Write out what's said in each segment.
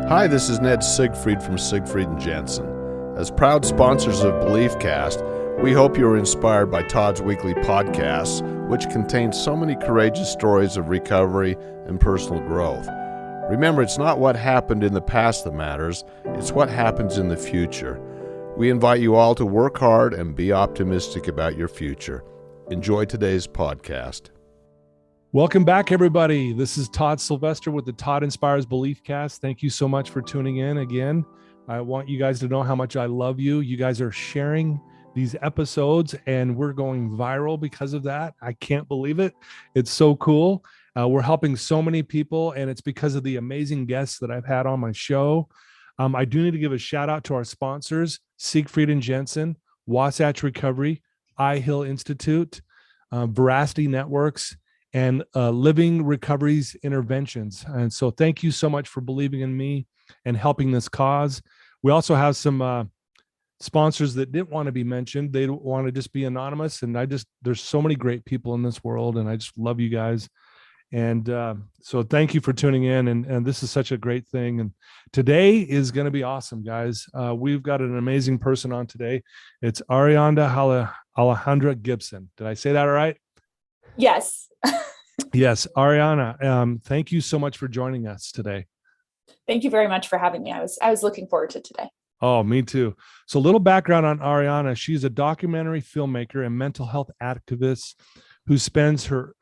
Hi, this is Ned Siegfried from Siegfried and Jensen. As proud sponsors of BeliefCast, we hope you are inspired by Todd's weekly podcasts, which contain so many courageous stories of recovery and personal growth. Remember, it's not what happened in the past that matters, it's what happens in the future. We invite you all to work hard and be optimistic about your future. Enjoy today's podcast. Welcome back, everybody. This is Todd Sylvester with the Todd Inspires BeliefCast. Thank you so much for tuning in again. I want you guys to know how much I love you. You guys are sharing these episodes and we're going viral because of that. I can't believe it. It's so cool. We're helping so many people, and it's because of the amazing guests that I've had on my show. I do need to give a shout out to our sponsors, Siegfried and Jensen, Wasatch Recovery, iHill Institute, Veracity Networks, and Living Recoveries Interventions. And so thank you so much for believing in me and helping this cause. We also have some sponsors that didn't want to be mentioned. They want to just be anonymous. And there's so many great people in this world, and I just love you guys. And so thank you for tuning in. And this is such a great thing. And today is going to be awesome, guys. We've got an amazing person on today. It's Ariana Alejandra Gibson. Did I say that all right? Yes. Yes. Ariana, thank you so much for joining us today. Thank you very much for having me. I was looking forward to today. Oh, me too. So a little background on Ariana. She's a documentary filmmaker and mental health activist who spent her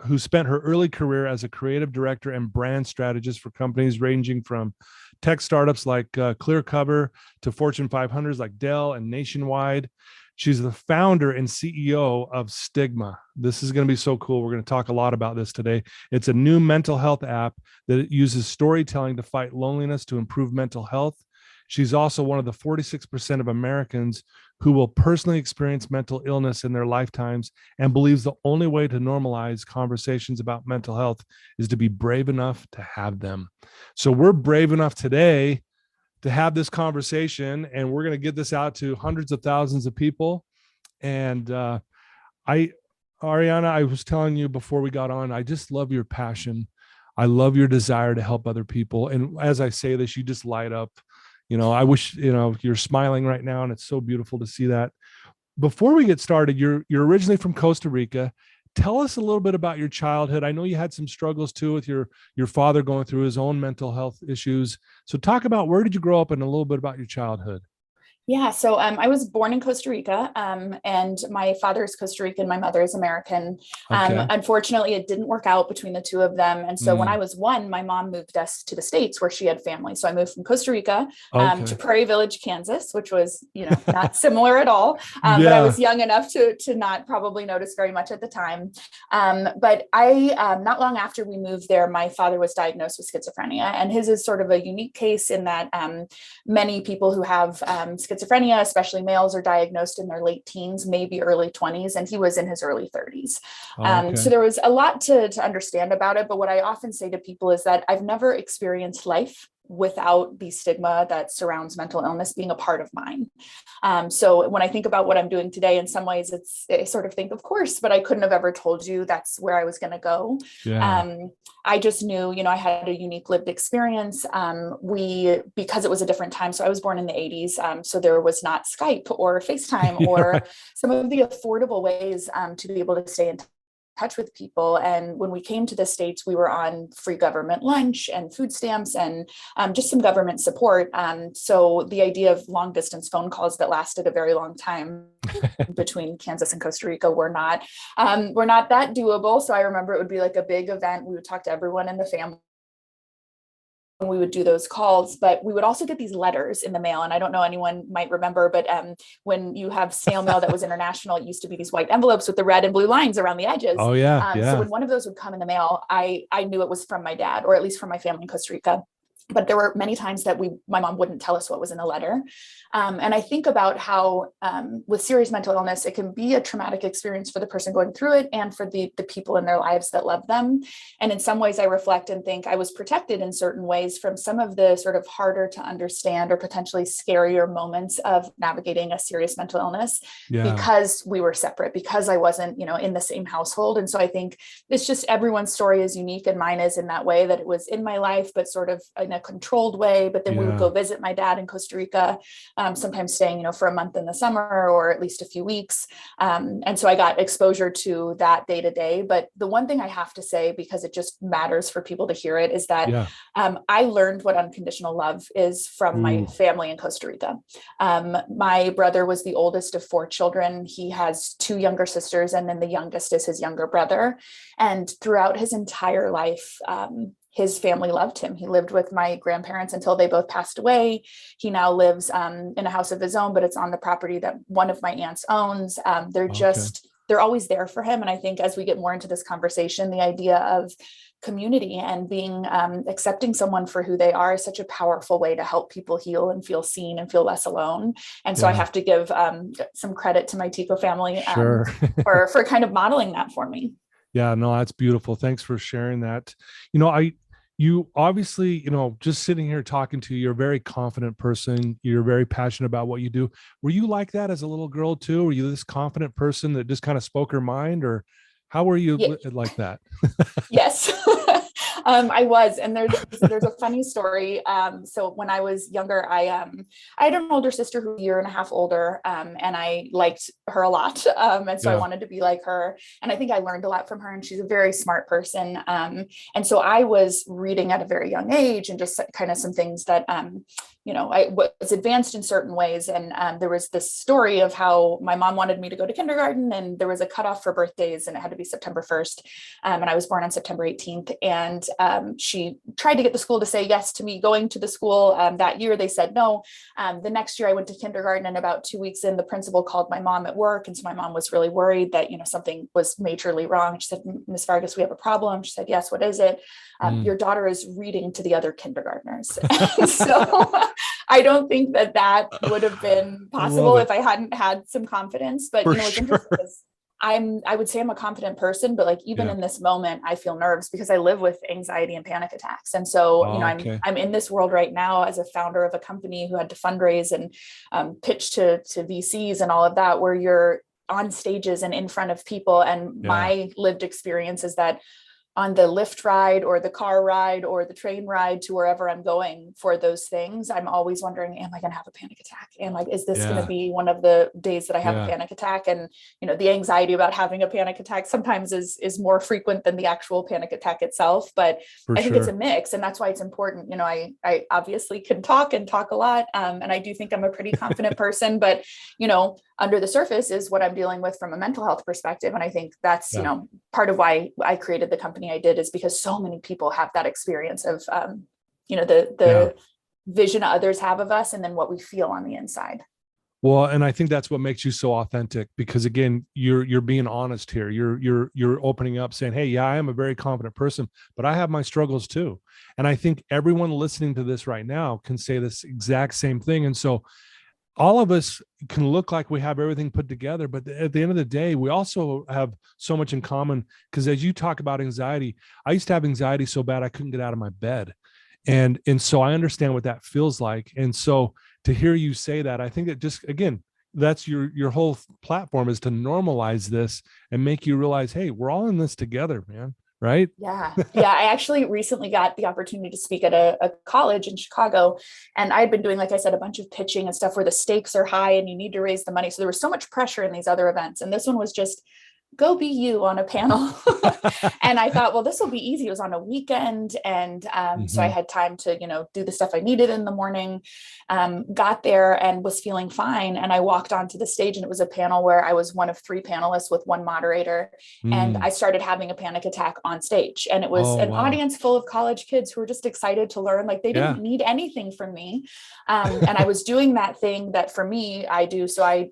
early career as a creative director and brand strategist for companies ranging from tech startups like Clearcover to Fortune 500s like Dell and Nationwide. She's the founder and CEO of STIGMA. This is going to be so cool. We're going to talk a lot about this today. It's a new mental health app that uses storytelling to fight loneliness to improve mental health. She's also one of the 46% of Americans who will personally experience mental illness in their lifetimes and believes the only way to normalize conversations about mental health is to be brave enough to have them. So we're brave enough today to have this conversation, and we're going to get this out to hundreds of thousands of people. And Ariana, I was telling you before we got on, I just love your passion. I love your desire to help other people. And as I say this, you just light up. I wish, you're smiling right now, and it's so beautiful to see that. Before we get started, you're originally from Costa Rica. Tell us a little bit about your childhood. I know you had some struggles too with your father going through his own mental health issues. So talk about, where did you grow up, and a little bit about your childhood. Yeah, so I was born in Costa Rica, and my father is Costa Rican, my mother is American. Okay. Unfortunately, it didn't work out between the two of them. And so when I was one, my mom moved us to the States where she had family. So I moved from Costa Rica to Prairie Village, Kansas, which was, not similar at all. But I was young enough to not probably notice very much at the time. But not long after we moved there, my father was diagnosed with schizophrenia. And his is sort of a unique case in that many people who have schizophrenia, especially males, are diagnosed in their late teens, maybe early 20s, and he was in his early 30s. So there was a lot to understand about it. But what I often say to people is that I've never experienced life without the stigma that surrounds mental illness being a part of mine. So when I think about what I'm doing today, in some ways I sort of think, of course, but I couldn't have ever told you that's where I was going to go. Yeah. I just knew, I had a unique lived experience. Because it was a different time. So I was born in the 80s. So there was not Skype or FaceTime or some of the affordable ways to be able to stay in touch with people. And when we came to the States, we were on free government lunch and food stamps and just some government support. So the idea of long distance phone calls that lasted a very long time between Kansas and Costa Rica were not that doable. So I remember it would be like a big event. We would talk to everyone in the family. We would do those calls, but we would also get these letters in the mail. And I don't know, anyone might remember, but when you have snail mail that was international, it used to be these white envelopes with the red and blue lines around the edges. Oh yeah. So when one of those would come in the mail, I knew it was from my dad, or at least from my family in Costa Rica. But there were many times that my mom wouldn't tell us what was in the letter. And I think about how with serious mental illness, it can be a traumatic experience for the person going through it and for the people in their lives that love them. And in some ways I reflect and think I was protected in certain ways from some of the sort of harder to understand or potentially scarier moments of navigating a serious mental illness because we were separate, because I wasn't, in the same household. And so I think it's just everyone's story is unique, and mine is in that way that it was in my life, but sort of in in a controlled way, but then we would go visit my dad in Costa Rica, sometimes staying, for a month in the summer or at least a few weeks. And so I got exposure to that day to day. But the one thing I have to say, because it just matters for people to hear it, is that I learned what unconditional love is from my family in Costa Rica. My brother was the oldest of 4 children. He has 2 younger sisters, and then the youngest is his younger brother. And throughout his entire life, his family loved him. He lived with my grandparents until they both passed away. He now lives in a house of his own, but it's on the property that one of my aunts owns. They're always there for him. And I think as we get more into this conversation, the idea of community and being accepting someone for who they are is such a powerful way to help people heal and feel seen and feel less alone. And so I have to give some credit to my Tico family for kind of modeling that for me. Yeah, no, that's beautiful. Thanks for sharing that. You obviously, just sitting here talking to you, you're a very confident person. You're very passionate about what you do. Were you like that as a little girl too? Were you this confident person that just kind of spoke her mind, or how were you like that? Yes. I was, and there's a funny story. So when I was younger, I had an older sister who was a year and a half older, and I liked her a lot. And so I wanted to be like her. And I think I learned a lot from her, and she's a very smart person. And so I was reading at a very young age, and just kind of some things that, I was advanced in certain ways. And there was this story of how my mom wanted me to go to kindergarten, and there was a cutoff for birthdays, and it had to be September 1st. And I was born on September 18th. And she tried to get the school to say yes to me going to the school. That year they said no. The next year I went to kindergarten, and about 2 weeks in, the principal called my mom at work. And so my mom was really worried that, something was majorly wrong. She said, "Ms. Vargas, we have a problem." She said, "Yes, what is it?" "Your daughter is reading to the other kindergartners." So I don't think that would have been possible if I hadn't had some confidence. But, it's interesting because I would say I'm a confident person, but even in this moment, I feel nerves because I live with anxiety and panic attacks. And so, I'm in this world right now as a founder of a company who had to fundraise and pitch to VCs and all of that, where you're on stages and in front of people. And my lived experience is that on the Lyft ride or the car ride or the train ride to wherever I'm going for those things, I'm always wondering, am I going to have a panic attack? Is this going to be one of the days that I have a panic attack? And, the anxiety about having a panic attack sometimes is more frequent than the actual panic attack itself. But I think it's a mix. And that's why it's important. I obviously can talk a lot. And I do think I'm a pretty confident person, but, under the surface is what I'm dealing with from a mental health perspective. And I think that's, part of why I created the company I did, is because so many people have that experience of, the vision others have of us, and then what we feel on the inside. Well, and I think that's what makes you so authentic, because again, you're being honest here. You're opening up, saying, "Hey, I am a very confident person, but I have my struggles too." And I think everyone listening to this right now can say this exact same thing. And so all of us can look like we have everything put together, but at the end of the day, we also have so much in common. Because as you talk about anxiety, I used to have anxiety so bad I couldn't get out of my bed. And so I understand what that feels like. And so to hear you say that, I think that just, again, that's your whole platform, is to normalize this and make you realize, hey, we're all in this together, man. Right? Yeah. I actually recently got the opportunity to speak at a college in Chicago. And I had been doing, like I said, a bunch of pitching and stuff where the stakes are high and you need to raise the money. So there was so much pressure in these other events. And this one was just go be you on a panel. And I thought, well, this will be easy. It was on a weekend. And so I had time to, do the stuff I needed in the morning, got there and was feeling fine. And I walked onto the stage, and it was a panel where I was one of 3 panelists with one moderator. And I started having a panic attack on stage. And it was audience full of college kids who were just excited to learn. They didn't need anything from me. And I was doing that thing that for me, I do. So I,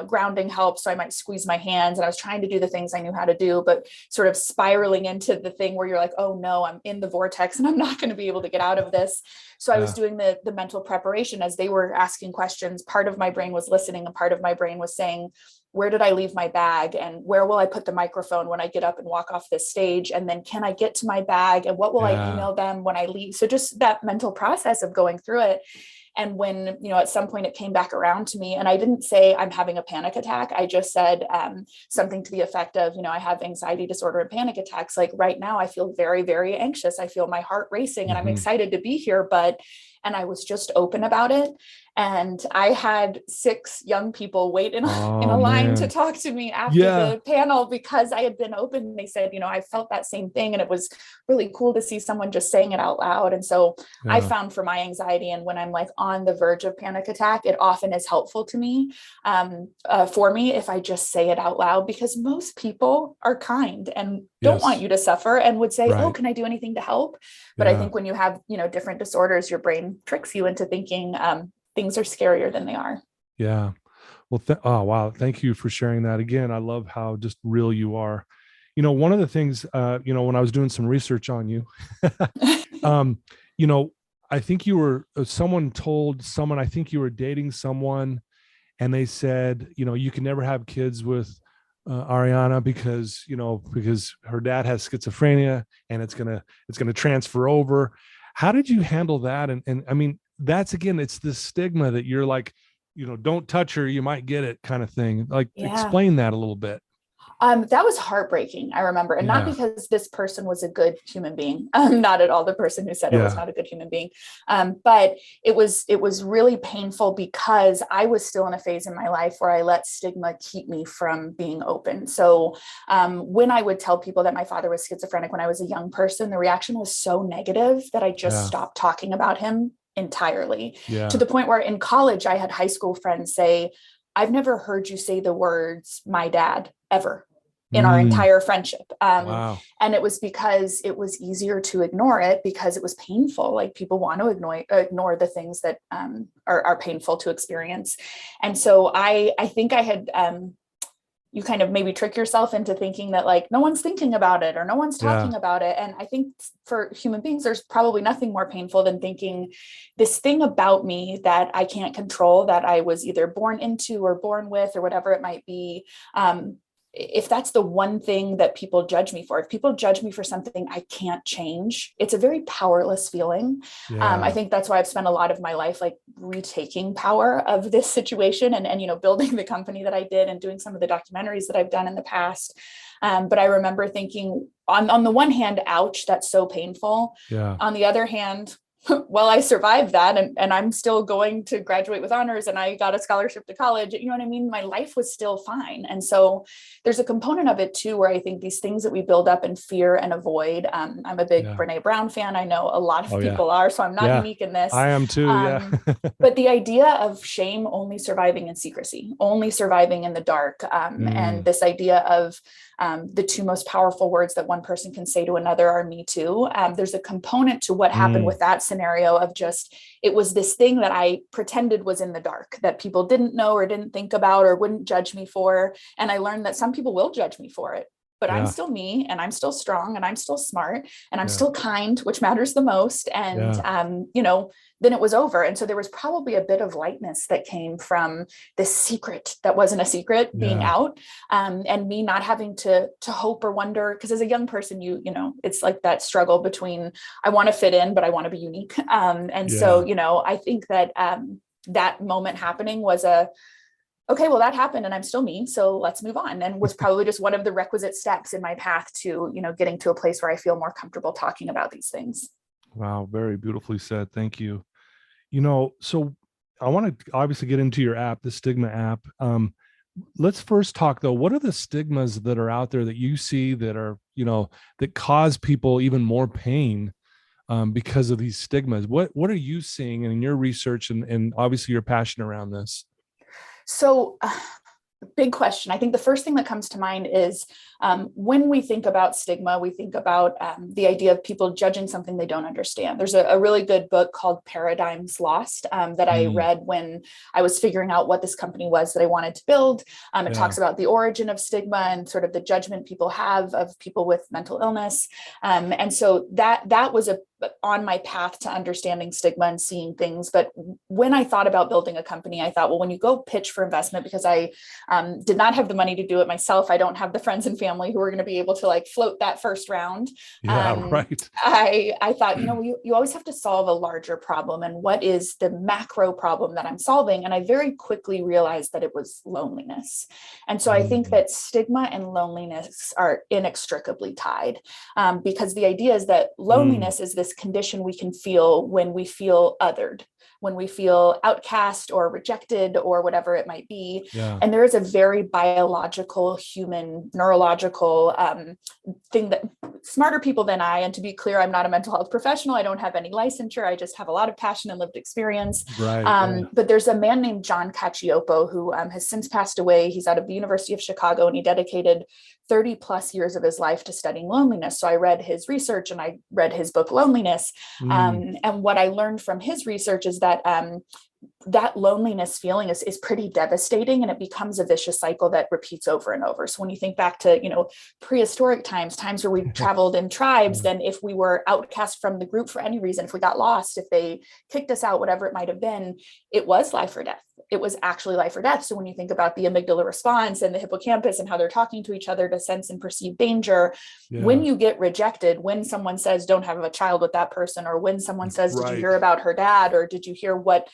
grounding helps. So I might squeeze my hands, and I was trying to do the things I knew how to do, but sort of spiraling into the thing where you're like, oh no, I'm in the vortex and I'm not going to be able to get out of this. So I was doing the mental preparation as they were asking questions. Part of my brain was listening, and part of my brain was saying, where did I leave my bag? And where will I put the microphone when I get up and walk off this stage? And then can I get to my bag? And what will I email them when I leave? So just that mental process of going through it. And when, at some point it came back around to me, and I didn't say I'm having a panic attack. I just said something to the effect of, I have anxiety disorder and panic attacks. Like right now I feel very, very anxious. I feel my heart racing and I'm excited to be here, and I was just open about it. And I had 6 young people wait in a line to talk to me after the panel because I had been open. They said, I felt that same thing. And it was really cool to see someone just saying it out loud. And so I found for my anxiety, and when I'm like on the verge of panic attack, it often is helpful to me, for me, if I just say it out loud, because most people are kind and don't want you to suffer and would say, oh, can I do anything to help? But I think when you have, different disorders, your brain tricks you into thinking, things are scarier than they are. Yeah. Well, oh, wow. Thank you for sharing that. Again, I love how just real you are. One of the things, when I was doing some research on you, I think someone told someone, I think you were dating someone, and they said, you can never have kids with Ariana because her dad has schizophrenia and it's going to transfer over. How did you handle that? And I mean, that's, again, it's the stigma that you're like, don't touch her, you might get it kind of thing. Like, explain that a little bit. That was heartbreaking, I remember. And not because this person was a good human being. Not at all the person who said it was not a good human being. But it was really painful because I was still in a phase in my life where I let stigma keep me from being open. So when I would tell people that my father was schizophrenic when I was a young person, the reaction was so negative that I just stopped talking about him entirely, to the point where in college, I had high school friends say, I've never heard you say the words, my dad, ever in our entire friendship. And it was because it was easier to ignore it because it was painful. Like people want to ignore the things that are painful to experience. And so I think I had, you kind of maybe trick yourself into thinking that like, no one's thinking about it or no one's talking about it. And I think for human beings, there's probably nothing more painful than thinking this thing about me that I can't control, that I was either born into or born with or whatever it might be. If that's the one thing that people judge me for, if people judge me for something I can't change, it's a very powerless feeling. I think that's why I've spent a lot of my life like retaking power of this situation and building the company that I did and doing some of the documentaries that I've done in the past. But I remember thinking on the one hand, ouch, that's so painful. On the other hand, well, I survived that and I'm still going to graduate with honors and I got a scholarship to college. You know what I mean? My life was still fine. And so there's a component of it too, where I think these things that we build up and fear and avoid. I'm a big Brene Brown fan. I know a lot of people are, so I'm not unique in this. I am too. But the idea of shame only surviving in secrecy, only surviving in the dark. And this idea of the 2 most powerful words that one person can say to another are me too. There's a component to what happened with that scenario of just, it was this thing that I pretended was in the dark that people didn't know or didn't think about or wouldn't judge me for. And I learned that some people will judge me for it, but I'm still me and I'm still strong and I'm still smart and I'm still kind, which matters the most. And, then it was over. And so there was probably a bit of lightness that came from this secret that wasn't a secret being out, and me not having to hope or wonder, because as a young person, it's like that struggle between, I want to fit in, but I want to be unique. So, I think that that moment happening was okay, well, that happened and I'm still me. So let's move on. And was probably just one of the requisite steps in my path to, getting to a place where I feel more comfortable talking about these things. Wow. Very beautifully said. Thank you. So I want to obviously get into your app, the Stigma app. Let's first talk though. What are the stigmas that are out there that you see that are, that cause people even more pain because of these stigmas? What are you seeing in your research and obviously your passion around this? So big question. I think the first thing that comes to mind is when we think about stigma, we think about the idea of people judging something they don't understand. There's a really good book called Paradigms Lost that I read when I was figuring out what this company was that I wanted to build. It talks about the origin of stigma and sort of the judgment people have of people with mental illness. And so that was a on my path to understanding stigma and seeing things. But when I thought about building a company, I thought, well, when you go pitch for investment, because I did not have the money to do it myself, I don't have the friends and family who are going to be able to like float that first round. Right. I thought, you always have to solve a larger problem. And what is the macro problem that I'm solving? And I very quickly realized that it was loneliness. And so I think that stigma and loneliness are inextricably tied, because the idea is that loneliness is this condition we can feel when we feel othered, when we feel outcast or rejected or whatever it might be. Yeah. And there is a very biological, human, neurological thing that smarter people than I, and to be clear, I'm not a mental health professional. I don't have any licensure. I just have a lot of passion and lived experience. Right. But there's a man named John Cacioppo who has since passed away. He's out of the University of Chicago, and he dedicated 30 plus years of his life to studying loneliness. So I read his research and I read his book, Loneliness. And what I learned from his research is that that loneliness feeling is pretty devastating, and it becomes a vicious cycle that repeats over and over. So when you think back to, prehistoric times where we traveled in tribes, then if we were outcast from the group for any reason, if we got lost, if they kicked us out, whatever it might have been, it was life or death. It was actually life or death. So when you think about the amygdala response and the hippocampus and how they're talking to each other to sense and perceive danger, when you get rejected, when someone says, don't have a child with that person, or when someone says, did you hear about her dad? Or did you hear what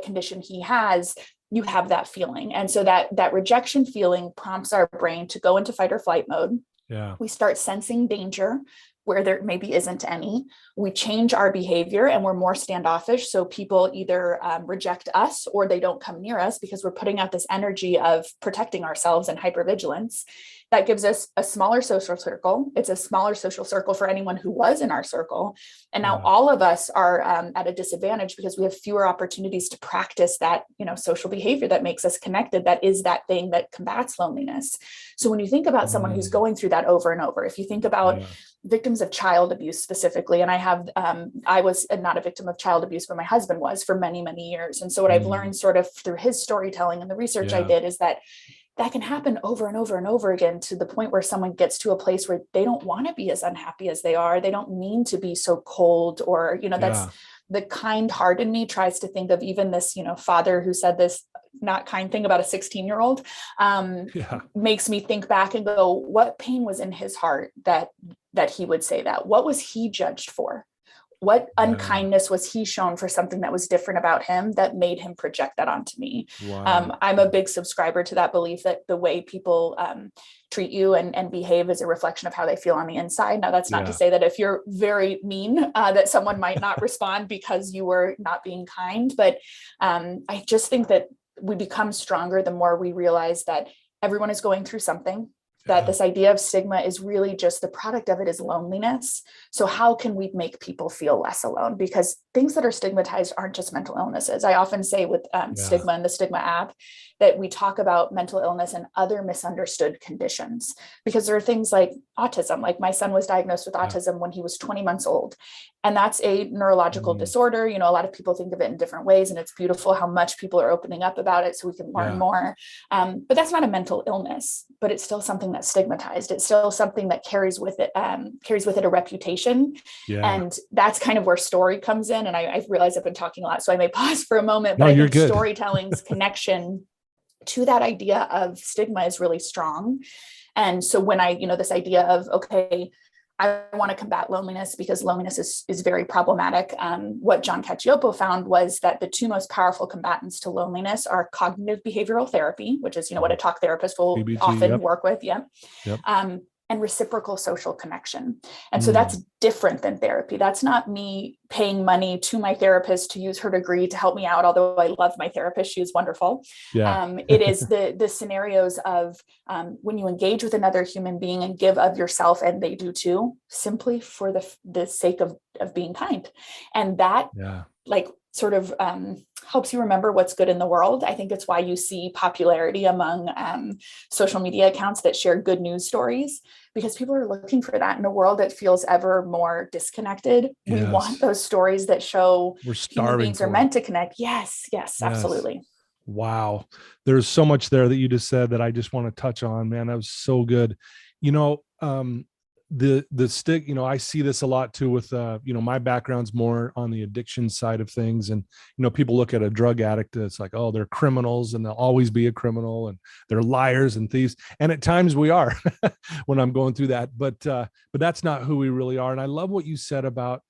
condition he has? You have that feeling. And so that rejection feeling prompts our brain to go into fight or flight mode. Yeah. We start sensing danger where there maybe isn't any. We change our behavior and we're more standoffish. So people either reject us or they don't come near us because we're putting out this energy of protecting ourselves and hypervigilance. That gives us a smaller social circle. It's a smaller social circle for anyone who was in our circle. And now all of us are at a disadvantage because we have fewer opportunities to practice that, social behavior that makes us connected. That is that thing that combats loneliness. So when you think about someone who's going through that over and over, if you think about victims of child abuse specifically, and I was not a victim of child abuse, but my husband was for many, many years. And so what I've learned sort of through his storytelling and the research I did is that can happen over and over and over again, to the point where someone gets to a place where they don't want to be as unhappy as they are. They don't mean to be so cold, or, that's the kind heart in me tries to think of even this, father who said this not kind thing about a 16-year-old, makes me think back and go, what pain was in his heart that he would say that? What was he judged for? What unkindness was he shown for something that was different about him that made him project that onto me? Wow. I'm a big subscriber to that belief that the way people treat you and behave is a reflection of how they feel on the inside. Now, that's not to say that if you're very mean, that someone might not respond because you were not being kind. But I just think that we become stronger the more we realize that everyone is going through something. That this idea of stigma is really just the product of it is loneliness. So how can we make people feel less alone? Because things that are stigmatized aren't just mental illnesses. I often say with Stigma and the Stigma app that we talk about mental illness and other misunderstood conditions, because there are things like autism. Like my son was diagnosed with autism when he was 20 months old. And that's a neurological disorder. A lot of people think of it in different ways, and it's beautiful how much people are opening up about it so we can learn more. But that's not a mental illness, but it's still something that's stigmatized. It's still something that carries with it a reputation. And that's kind of where story comes in. And I realize I've been talking a lot, so I may pause for a moment, but I think storytelling's connection to that idea of stigma is really strong. And so when this idea of, okay, I want to combat loneliness because loneliness is very problematic. What John Cacioppo found was that the two most powerful combatants to loneliness are cognitive behavioral therapy, which is, what a talk therapist will CBT, often work with. And reciprocal social connection. And so that's different than therapy. That's not me paying money to my therapist to use her degree to help me out. Although I love my therapist, she is wonderful. It is the scenarios of when you engage with another human being and give of yourself, and they do too, simply for the sake of being kind. And that sort of helps you remember what's good in the world. I think it's why you see popularity among social media accounts that share good news stories, because people are looking for that in a world that feels ever more disconnected. We want those stories that show human beings are meant to connect. Yes, absolutely. Wow. There's so much there that you just said that I just want to touch on, man. That was so good. the stick, I see this a lot too with, my background's more on the addiction side of things. And, people look at a drug addict, it's like, oh, they're criminals and they'll always be a criminal and they're liars and thieves. And at times we are when I'm going through that, but that's not who we really are. And I love what you said about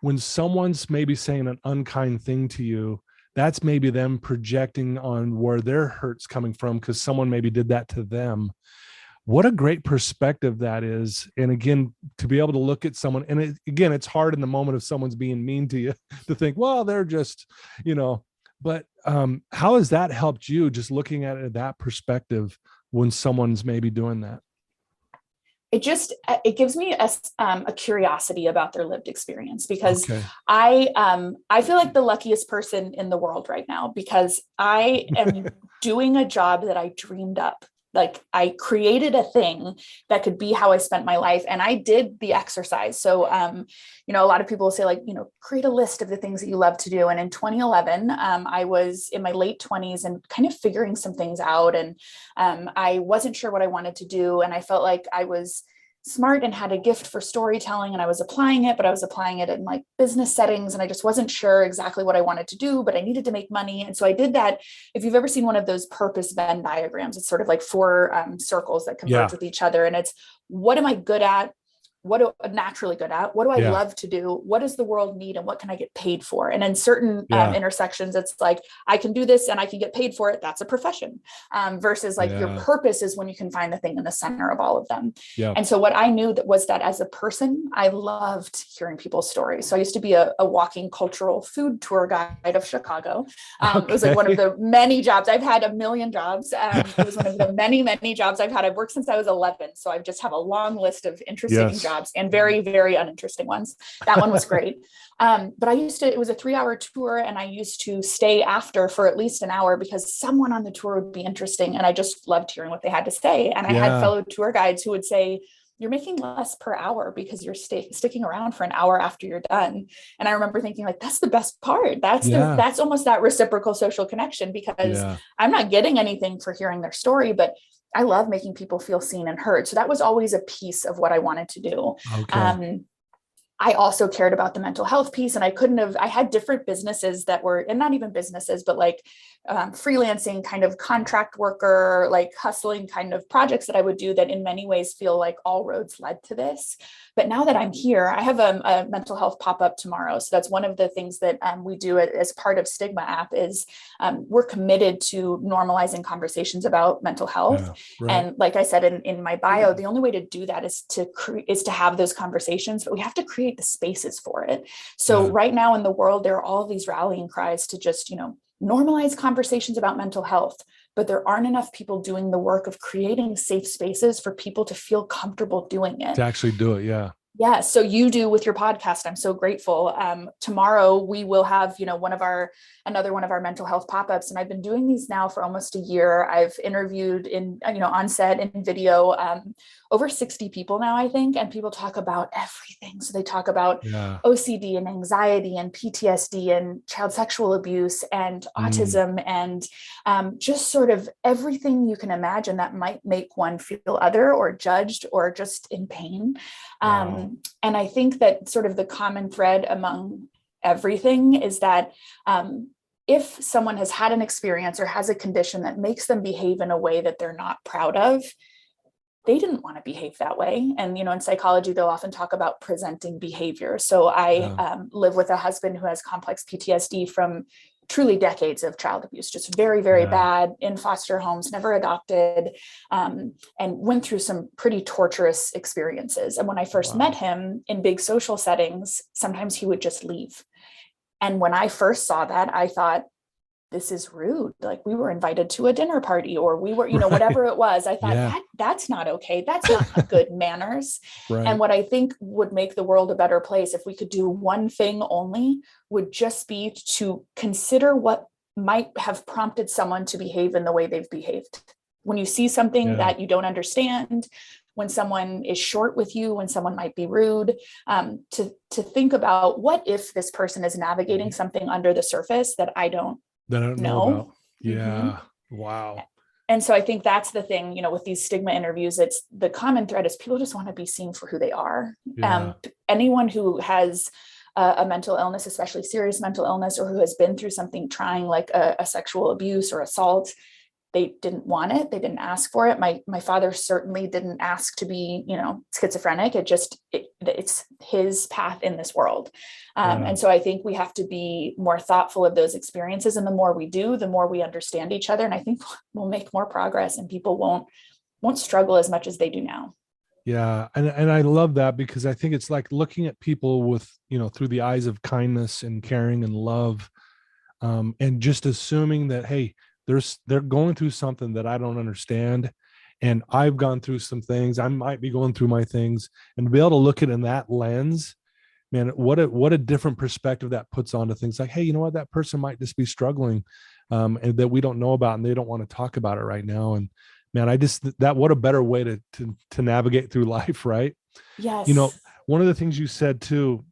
when someone's maybe saying an unkind thing to you, that's maybe them projecting on where their hurt's coming from because someone maybe did that to them. What a great perspective that is. And again, to be able to look at someone, and it's hard in the moment if someone's being mean to you to think, well, they're just, but how has that helped you just looking at it that perspective when someone's maybe doing that? It gives me a curiosity about their lived experience, because I feel like the luckiest person in the world right now, because I am doing a job that I dreamed up. Like, I created a thing that could be how I spent my life. And I did the exercise. So, a lot of people will say, like, create a list of the things that you love to do. And in 2011, I was in my late 20s and kind of figuring some things out. And I wasn't sure what I wanted to do. And I felt like I was smart and had a gift for storytelling, and I was applying it, but I was applying it in like business settings, and I just wasn't sure exactly what I wanted to do, but I needed to make money. And so I did that. If you've ever seen one of those purpose Venn diagrams, it's sort of like four circles that converge with each other. And it's, what am I good at? What am I naturally good at? What do I love to do? What does the world need? And what can I get paid for? And in certain intersections, it's like, I can do this and I can get paid for it. That's a profession. Versus like your purpose is when you can find the thing in the center of all of them. And so what I knew that as a person, I loved hearing people's stories. So I used to be a walking cultural food tour guide of Chicago. It was like one of the many jobs. I've had a million jobs. It was one of the many, many jobs I've had. I've worked since I was 11. So I just have a long list of interesting jobs. And very, very uninteresting ones. That one was great. But it was a 3-hour tour, and I used to stay after for at least an hour because someone on the tour would be interesting. And I just loved hearing what they had to say. And I had fellow tour guides who would say, you're making less per hour because you're sticking around for an hour after you're done. And I remember thinking, like, that's the best part. That's almost that reciprocal social connection, because I'm not getting anything for hearing their story, but I love making people feel seen and heard. So that was always a piece of what I wanted to do. I also cared about the mental health piece, and I had different businesses that were, and not even businesses, but like freelancing kind of contract worker, like hustling kind of projects that I would do that in many ways feel like all roads led to this. But now that I'm here, I have a mental health pop-up tomorrow. So that's one of the things that we do as part of STIGMA app is we're committed to normalizing conversations about mental health. And like I said in my bio, the only way to do that is to have those conversations, but we have to create the spaces for it. So right now in the world, there are all these rallying cries to just, normalize conversations about mental health, but there aren't enough people doing the work of creating safe spaces for people to feel comfortable doing it. To actually do it. Yeah. Yeah. So you do with your podcast. I'm so grateful. Tomorrow we will have, another one of our mental health pop-ups. And I've been doing these now for almost a year. I've interviewed on set, in video, over 60 people now, I think. And people talk about everything. So they talk about OCD and anxiety and PTSD and child sexual abuse and autism and just sort of everything you can imagine that might make one feel other or judged or just in pain. And I think that sort of the common thread among everything is that if someone has had an experience or has a condition that makes them behave in a way that they're not proud of, they didn't want to behave that way. And, in psychology, they'll often talk about presenting behavior. So I live with a husband who has complex PTSD from truly decades of child abuse, just very, very bad, in foster homes, never adopted, and went through some pretty torturous experiences. And when I first met him in big social settings, sometimes he would just leave. And when I first saw that, I thought, this is rude. Like, we were invited to a dinner party, or we were, whatever it was. I thought that's not okay. That's not good manners. And what I think would make the world a better place, if we could do one thing only, would just be to consider what might have prompted someone to behave in the way they've behaved. When you see something that you don't understand, when someone is short with you, when someone might be rude, to think about, what if this person is navigating something under the surface that I don't know about. Yeah. Wow. And so I think that's the thing, with these stigma interviews, it's the common thread is people just want to be seen for who they are. Yeah. Anyone who has a mental illness, especially serious mental illness, or who has been through something trying like a sexual abuse or assault, they didn't want it. They didn't ask for it. My father certainly didn't ask to be, schizophrenic. It's his path in this world. And so I think we have to be more thoughtful of those experiences. And the more we do, the more we understand each other. And I think we'll make more progress, and people won't struggle as much as they do now. Yeah. And I love that, because I think it's like looking at people with, through the eyes of kindness and caring and love, and just assuming that, hey, they're going through something that I don't understand. And I've gone through some things. I might be going through my things, and to be able to look at it in that lens, man, what a different perspective that puts onto things. Like, hey, you know what? That person might just be struggling, and that we don't know about, and they don't want to talk about it right now. And man, what a better way to navigate through life. Right. Yes. One of the things you said too,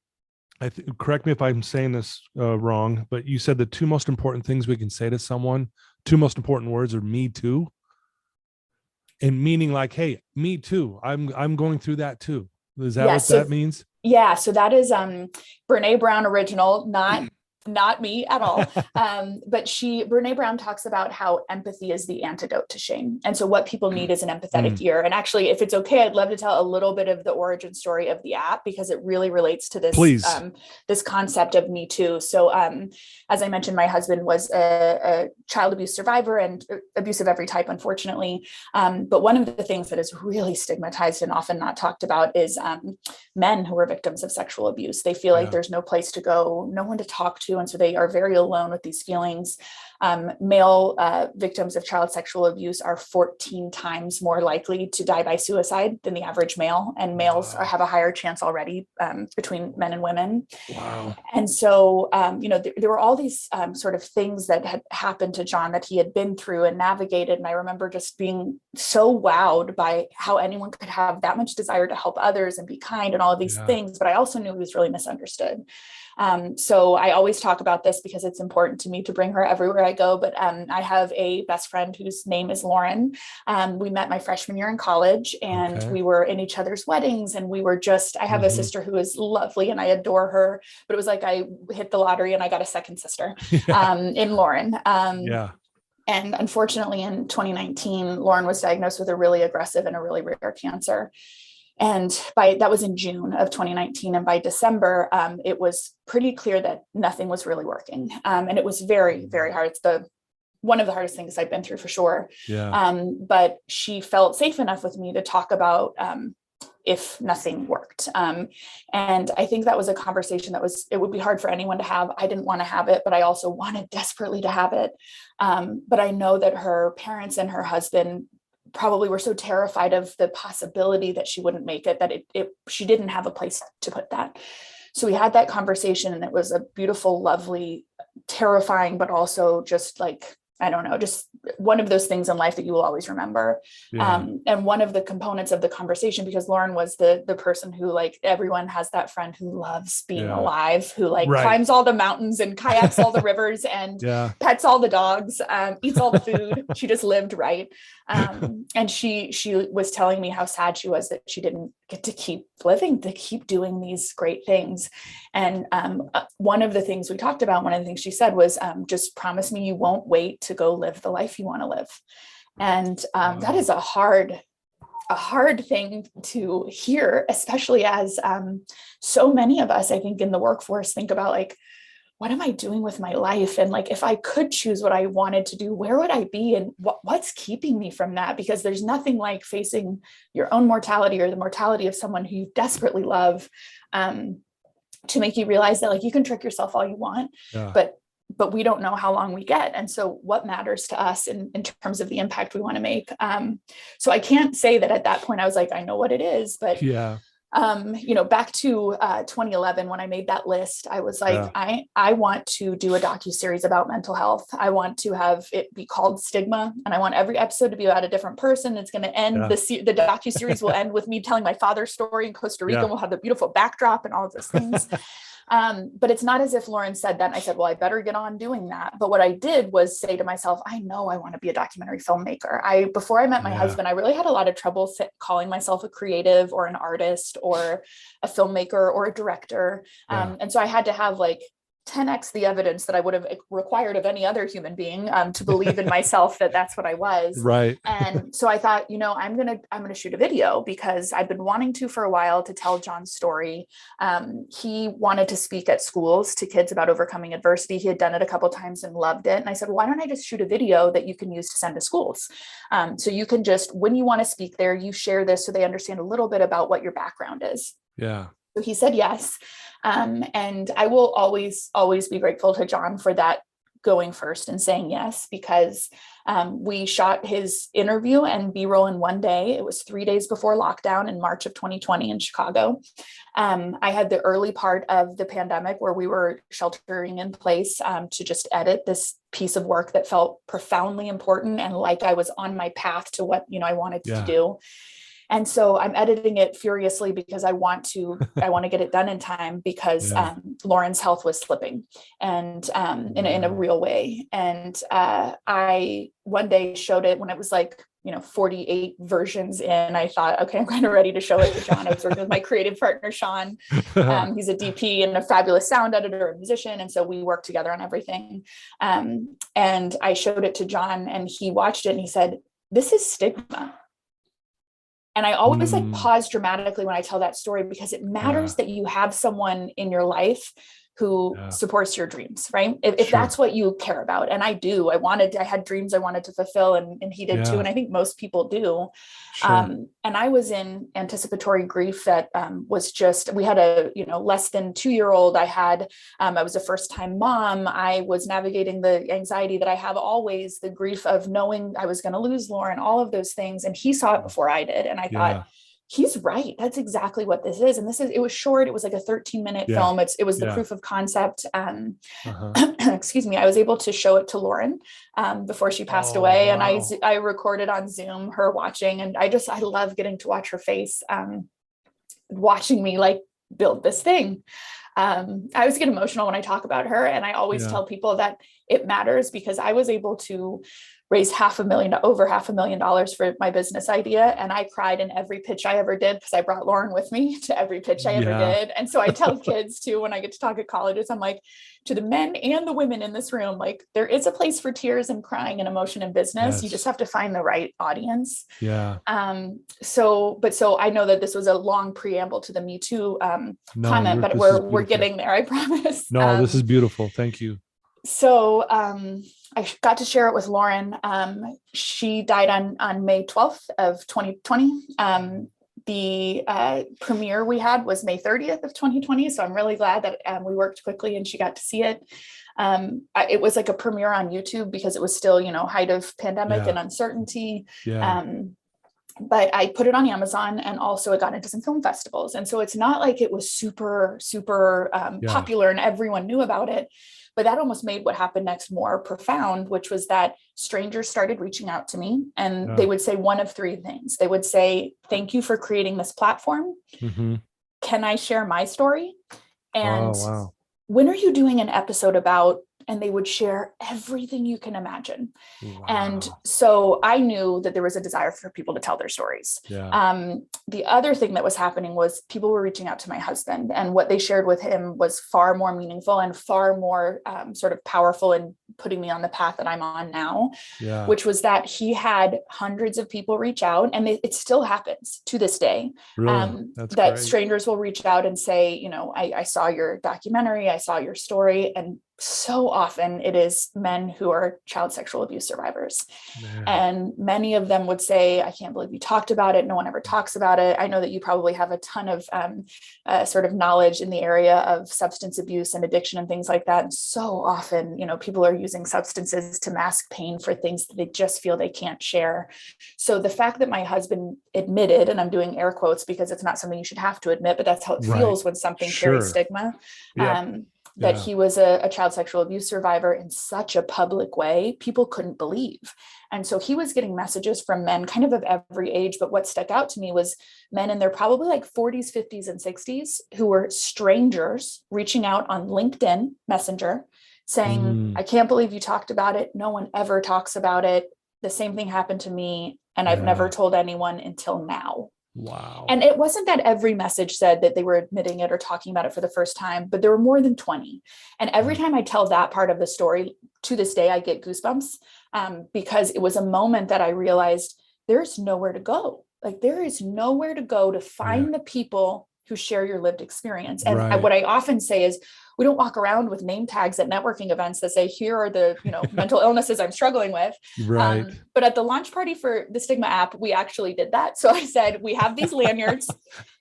correct me if I'm saying this wrong, but you said the two most important things we can say to someone, two most important words are "me too," and meaning like, hey, me too. I'm going through that too. Is that what that means? Yeah. So that is Brene Brown original, not me at all. But Brene Brown talks about how empathy is the antidote to shame. And so what people need is an empathetic ear. And actually, if it's okay, I'd love to tell a little bit of the origin story of the app, because it really relates to this, this concept of Me Too. So as I mentioned, my husband was a child abuse survivor, and abuse of every type, unfortunately. But one of the things that is really stigmatized and often not talked about is men who are victims of sexual abuse. They feel like there's no place to go, no one to talk to. And so they are very alone with these feelings. Male victims of child sexual abuse are 14 times more likely to die by suicide than the average male. And males have a higher chance already between men and women. Wow. And so, there were all these sort of things that had happened to John that he had been through and navigated. And I remember just being so wowed by how anyone could have that much desire to help others and be kind and all of these things. But I also knew he was really misunderstood. So I always talk about this because it's important to me to bring her everywhere I go. But I have a best friend whose name is Lauren. We met my freshman year in college, and we were in each other's weddings, and I have a sister who is lovely and I adore her, but it was like I hit the lottery and I got a second sister in Lauren. And unfortunately, in 2019, Lauren was diagnosed with a really aggressive and a really rare cancer. And that was in June of 2019. And by December, it was pretty clear that nothing was really working. And it was very, very hard. It's one of the hardest things I've been through for sure. But she felt safe enough with me to talk about if nothing worked. And I think that was a conversation it would be hard for anyone to have. I didn't want to have it, but I also wanted desperately to have it. But I know that her parents and her husband probably were so terrified of the possibility that she wouldn't make it, that she didn't have a place to put that. So we had that conversation, and it was a beautiful, lovely, terrifying, but also just like, I don't know, just one of those things in life that you will always remember. And one of the components of the conversation, because Lauren was the person who, like, everyone has that friend who loves being alive, who climbs all the mountains and kayaks all the rivers and pets all the dogs, eats all the food. She just lived right. And she was telling me how sad she was that she didn't get to keep living, to keep doing these great things. And one of the things we talked about, one of the things she said was, just promise me you won't wait to go live the life you want to live. And that is a hard thing to hear, especially as so many of us, I think, in the workforce think about, like, what am I doing with my life? And, like, if I could choose what I wanted to do, where would I be? And what's keeping me from that? Because there's nothing like facing your own mortality or the mortality of someone who you desperately love, to make you realize that, like, you can trick yourself all you want, but we don't know how long we get. And so what matters to us in terms of the impact we want to make. So I can't say that at that point I was like, I know what it is, but back to 2011, when I made that list, I was like, I want to do a docuseries about mental health. I want to have it be called Stigma, and I want every episode to be about a different person. It's going to end, the docuseries will end with me telling my father's story in Costa Rica. We'll have the beautiful backdrop and all of those things. But it's not as if Lauren said that and I said, well, I better get on doing that. But what I did was say to myself, I know I want to be a documentary filmmaker. Before I met my husband, I really had a lot of trouble calling myself a creative or an artist or a filmmaker or a director. And so I had to have like 10x the evidence that I would have required of any other human being to believe in myself that that's what I was. Right. And so I thought, I'm going to shoot a video because I've been wanting to for a while to tell John's story. He wanted to speak at schools to kids about overcoming adversity. He had done it a couple of times and loved it. And I said, why don't I just shoot a video that you can use to send to schools? So you can just, when you want to speak there, you share this so they understand a little bit about what your background is. Yeah. So he said yes. And I will always be grateful to John for that going first and saying yes, because we shot his interview and B-roll in one day. It was 3 days before lockdown in March of 2020 in Chicago. I had the early part of the pandemic where we were sheltering in place to just edit this piece of work that felt profoundly important and like I was on my path to what, I wanted to do. And so I'm editing it furiously because I want to get it done in time because Lauren's health was slipping and in a real way. And I one day showed it when it was like, 48 versions in. I thought, okay, I'm kind of ready to show it to John. I was working with my creative partner, Sean. He's a DP and a fabulous sound editor and musician. And so we worked together on everything. And I showed it to John and he watched it and he said, "This is stigma." And I always like pause dramatically when I tell that story because it matters that you have someone in your life who supports your dreams, right? If that's what you care about. And I do, I had dreams I wanted to fulfill and he did too. And I think most people do. And I was in anticipatory grief that was just, we had a, less than 2-year-old. I was a first time mom. I was navigating the anxiety that I have always, the grief of knowing I was going to lose Lauren, all of those things. And he saw it before I did. And I thought, he's right. That's exactly what this is. And it was short. It was like a 13-minute film. It was the proof of concept. Excuse me. I was able to show it to Lauren before she passed away. And I recorded on Zoom her watching. And I love getting to watch her face, watching me like build this thing. I always get emotional when I talk about her. And I always tell people that it matters because I was able to raise over $500,000 for my business idea. And I cried in every pitch I ever did because I brought Lauren with me to every pitch I ever did. And so I tell kids too, when I get to talk at colleges, I'm like, to the men and the women in this room, like there is a place for tears and crying and emotion in business. You just have to find the right audience. So I know that this was a long preamble to the Me Too comment, but we're getting there, I promise. No, this is beautiful. Thank you. So I got to share it with Lauren. She died on May 12th of 2020. The premiere we had was May 30th of 2020. So I'm really glad that we worked quickly and she got to see it. It was like a premiere on YouTube because it was still, height of pandemic and uncertainty. But I put it on Amazon and also it got into some film festivals. And so it's not like it was super, super popular and everyone knew about it. But that almost made what happened next more profound, which was that strangers started reaching out to me and they would say one of three things. They would say, "Thank you for creating this platform. Can I share my story? And when are you doing an episode about," and they would share everything you can imagine. And so I knew that there was a desire for people to tell their stories. The other thing that was happening was people were reaching out to my husband, and what they shared with him was far more meaningful and far more sort of powerful in putting me on the path that I'm on now, which was that he had hundreds of people reach out, and it still happens to this day. That great. Strangers will reach out and say, I saw your documentary, I saw your story. And so often it is men who are child sexual abuse survivors. And many of them would say, "I can't believe you talked about it. No one ever talks about it." I know that you probably have a ton of sort of knowledge in the area of substance abuse and addiction and things like that. And so often, people are using substances to mask pain for things that they just feel they can't share. So the fact that my husband admitted, and I'm doing air quotes because it's not something you should have to admit, but that's how it feels when something carries stigma. that he was a child sexual abuse survivor in such a public way, people couldn't believe. And so he was getting messages from men kind of every age. But what stuck out to me was men in their probably like 40s, 50s, and 60s who were strangers reaching out on LinkedIn Messenger saying, I can't believe you talked about it. No one ever talks about it. The same thing happened to me, and I've never told anyone until now. Wow. And it wasn't that every message said that they were admitting it or talking about it for the first time, but there were more than 20. And every time I tell that part of the story, to this day, I get goosebumps because it was a moment that I realized there's nowhere to go. Like, there is nowhere to go to find the people who share your lived experience. And what I often say is, we don't walk around with name tags at networking events that say, here are the, mental illnesses I'm struggling with. Right. But at the launch party for the STIGMA app, we actually did that. So I said, we have these lanyards.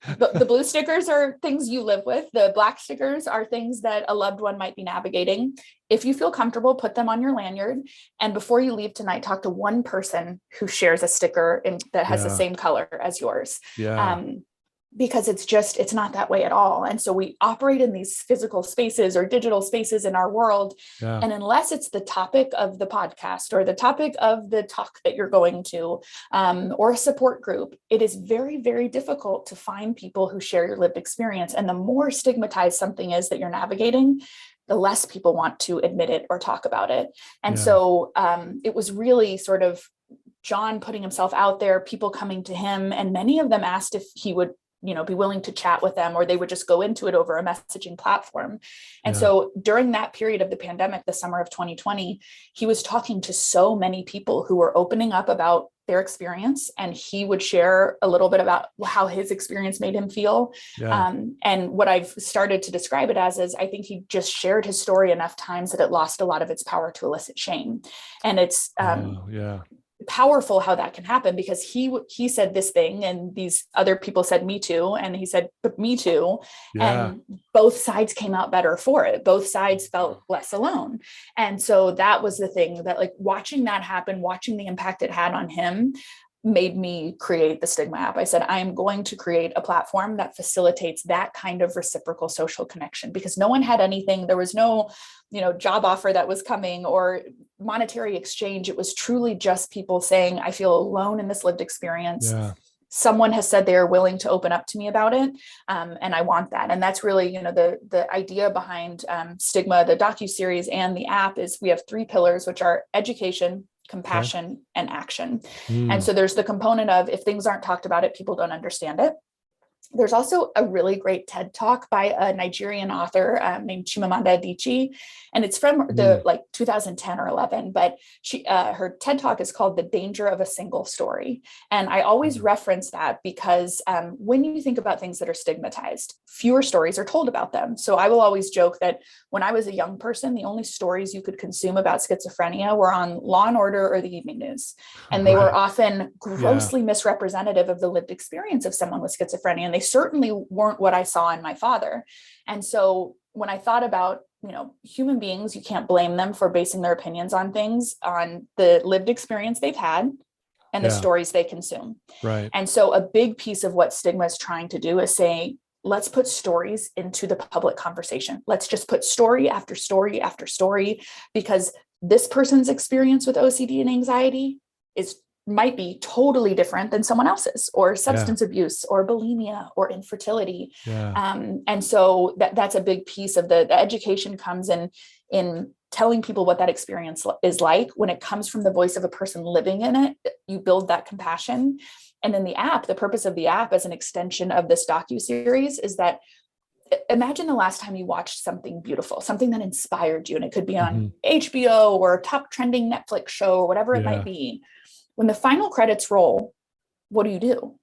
The blue stickers are things you live with. The black stickers are things that a loved one might be navigating. If you feel comfortable, put them on your lanyard. And before you leave tonight, talk to one person who shares a sticker that has the same color as yours. Because it's not that way at all. And so we operate in these physical spaces or digital spaces in our world. And unless it's the topic of the podcast or the topic of the talk that you're going to, or a support group, it is very, very difficult to find people who share your lived experience. And the more stigmatized something is that you're navigating, the less people want to admit it or talk about it. And so it was really sort of John putting himself out there, people coming to him, and many of them asked if he would be willing to chat with them, or they would just go into it over a messaging platform. And so during that period of the pandemic, the summer of 2020, he was talking to so many people who were opening up about their experience, and he would share a little bit about how his experience made him feel. And what I've started to describe it as is, I think he just shared his story enough times that it lost a lot of its power to elicit shame. And it's, powerful how that can happen, because he said this thing and these other people said me too, and he said but me too, and both sides came out better for it. Both sides felt less alone. And so that was the thing that, like, watching that happen, watching the impact it had on him, made me create the STIGMA app. I said, I am going to create a platform that facilitates that kind of reciprocal social connection, because no one had anything. There was no, job offer that was coming or monetary exchange. It was truly just people saying, I feel alone in this lived experience. Someone has said they are willing to open up to me about it. And I want that. And that's really, the idea behind STIGMA, the docuseries, and the app is we have 3 pillars, which are education, compassion, and action. And so there's the component of, if things aren't talked about it, people don't understand it. There's also a really great TED Talk by a Nigerian author named Chimamanda Adichie, and it's from the 2010 or 11. But her TED Talk is called "The Danger of a Single Story," and I always reference that because when you think about things that are stigmatized, fewer stories are told about them. So I will always joke that when I was a young person, the only stories you could consume about schizophrenia were on Law and Order or the evening news, and they were often grossly misrepresentative of the lived experience of someone with schizophrenia. And they certainly weren't what I saw in my father. And so when I thought about, human beings, you can't blame them for basing their opinions on things on the lived experience they've had and the stories they consume. And so a big piece of what STIGMA is trying to do is say, let's put stories into the public conversation. Let's just put story after story after story, because this person's experience with OCD and anxiety might be totally different than someone else's, or substance abuse or bulimia or infertility. And so that's a big piece of the education comes in telling people what that experience is like. When it comes from the voice of a person living in it, you build that compassion. And then the app, the purpose of the app as an extension of this docuseries is that, imagine the last time you watched something beautiful, something that inspired you, and it could be on HBO or a top trending Netflix show or whatever it might be. When the final credits roll, what do?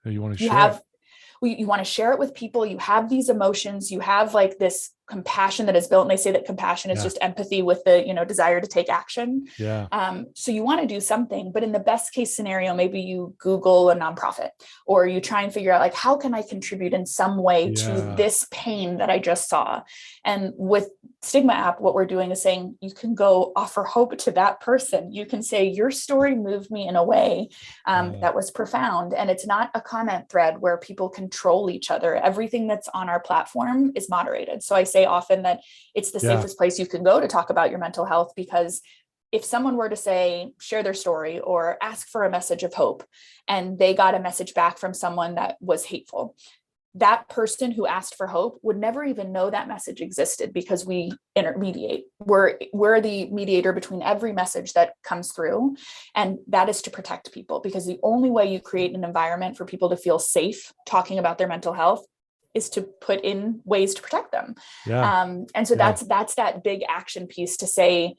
You want to share you want to share it with people. You have these emotions, you have like this compassion that is built. And they say that compassion is just empathy with the, desire to take action. So you want to do something, but in the best case scenario, maybe you Google a nonprofit, or you try and figure out, like, how can I contribute in some way to this pain that I just saw? And with STIGMA app, what we're doing is saying, you can go offer hope to that person. You can say, your story moved me in a way that was profound. And it's not a comment thread where people control each other. Everything that's on our platform is moderated. So I say often that it's the safest place you can go to talk about your mental health, because if someone were to say, share their story or ask for a message of hope, and they got a message back from someone that was hateful, that person who asked for hope would never even know that message existed, because we intermediate. We're the mediator between every message that comes through. And that is to protect people, because the only way you create an environment for people to feel safe talking about their mental health is to put in ways to protect them. And so that's that big action piece to say,